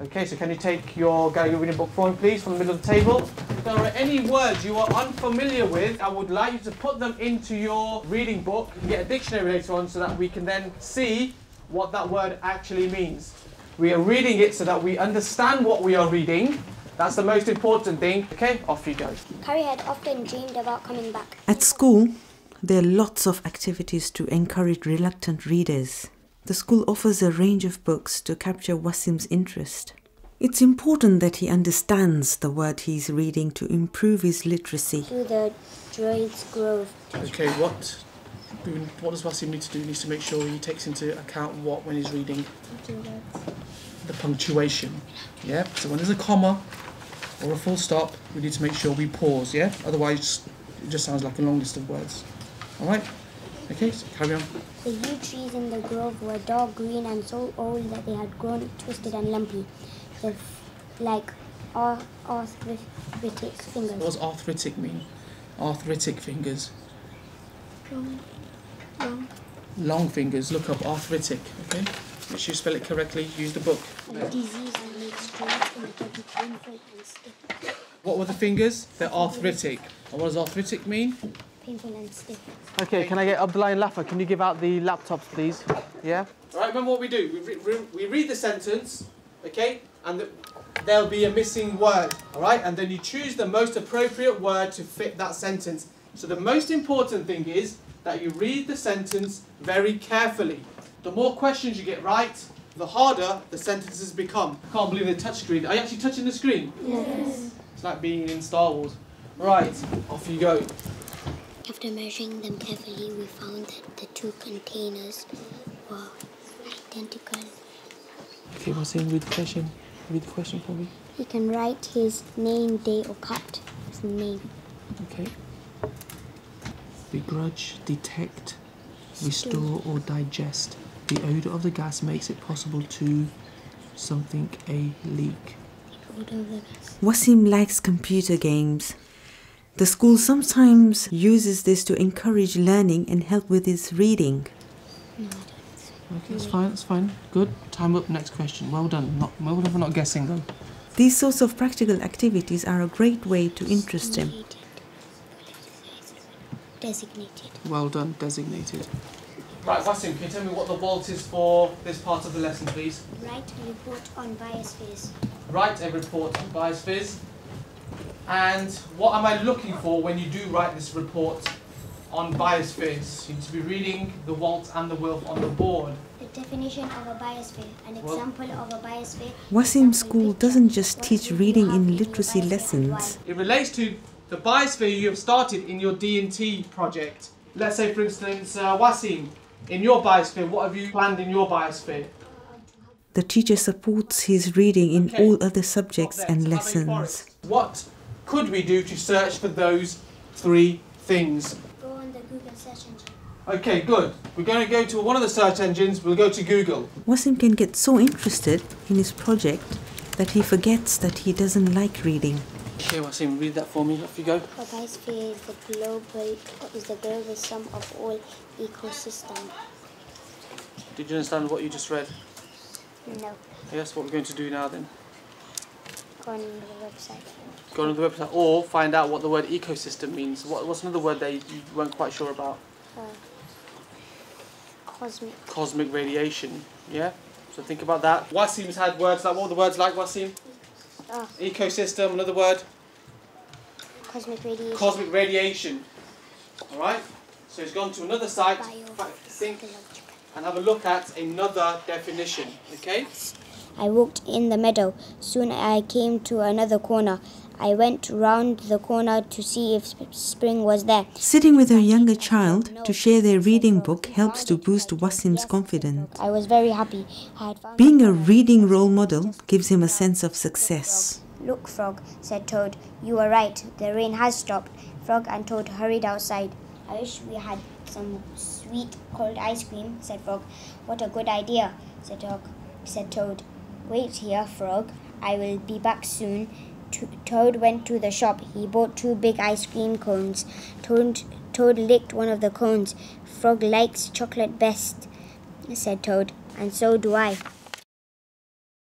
Okay, so can you take your Gallagher reading book for me, please, from the middle of the table? If there are any words you are unfamiliar with, I would like you to put them into your reading book and get a dictionary later on so that we can then see what that word actually means. We are reading it so that we understand what we are reading. That's the most important thing. Okay, off you go. Carrie had often dreamed about coming back. At school, there are lots of activities to encourage reluctant readers. The school offers a range of books to capture Wasim's interest. It's important that he understands the word he's reading to improve his literacy. To the Druid's Grove. Okay, what does Wasim need to do? He needs to make sure he takes into account what when he's reading? The punctuation. Yeah, so when there's a comma or a full stop, we need to make sure we pause, yeah? Otherwise, it just sounds like a long list of words. Alright? Okay, so carry on. The yew trees in the grove were dark green and so old that they had grown twisted and lumpy, like arthritic fingers. What does arthritic mean? Arthritic fingers. Long fingers. Look up arthritic, okay? Make sure you spell it correctly. Use the book. A disease that makes joints in the body painful and stiff. What were the fingers? They're arthritic. And what does arthritic mean? Painful and stiff. Okay, can I get Abdullah and Lafa? Can you give out the laptops, please? Yeah? Alright, remember what we do. We read the sentence, okay? And there'll be a missing word, alright? And then you choose the most appropriate word to fit that sentence. So the most important thing is that you read the sentence very carefully. The more questions you get right, the harder the sentences become. I can't believe the touch screen. Are you actually touching the screen? Yes. It's like being in Star Wars. Right, off you go. After measuring them carefully, we found that the two containers were identical. Okay, Wasim, read the question. Read the question for me. He can write his name, day, or cut his name. Okay. Begrudge, detect, restore, or digest. The odour of the gas makes it possible to something a leak. The odour of the gas. Wasim likes computer games. The school sometimes uses this to encourage learning and help with his reading. No, I don't. Okay, that's fine. Good. Time up, next question. Well done. Well done for not guessing though. These sorts of practical activities are a great way to interest him. Designated. Well done, designated. Right, Wasim, can you tell me what the vault is for this part of the lesson, please? Write a report on biospheres. Write a report on biospheres. And what am I looking for when you do write this report on biospheres? You need to be reading the Walt and the Wilf on the board. The definition of a biosphere, an example of a biosphere. Wasim School doesn't just teach reading in literacy lessons. It relates to the biosphere you have started in your D&T project. Let's say, for instance, Wasim, in your biosphere, what have you planned in your biosphere? The teacher supports his reading in all other subjects and lessons. What could we do to search for those three things? Go on the Google search engine. Okay, good. We're going to go to one of the search engines. We'll go to Google. Wasim can get so interested in his project that he forgets that he doesn't like reading. Okay, Wasim, read that for me. Off you go. A biosphere is the global sum of all ecosystems. Did you understand what you just read? No. Yes, what we're going to do now then. Go on the website. Go on the website or find out what the word ecosystem means. What's another word that you weren't quite sure about? Cosmic. Cosmic radiation, yeah? So think about that. Wasim's had words like, what were the words like, Wasim? Ecosystem, another word? Cosmic radiation. Cosmic radiation. Alright? So he's gone to another site, think, and have a look at another definition, okay? I walked in the meadow. Soon I came to another corner. I went round the corner to see if spring was there. Sitting with a younger child to share their reading book helps to boost Wasim's confidence. I was very happy. I had found Being a reading role model gives him a sense of success. Look, Frog, said Toad. You were right. The rain has stopped. Frog and Toad hurried outside. I wish we had some sweet cold ice cream, said Frog. What a good idea, said Toad. Wait here, Frog. I will be back soon. Toad went to the shop. He bought 2 big ice cream cones. Toad licked one of the cones. Frog likes chocolate best, said Toad, and so do I.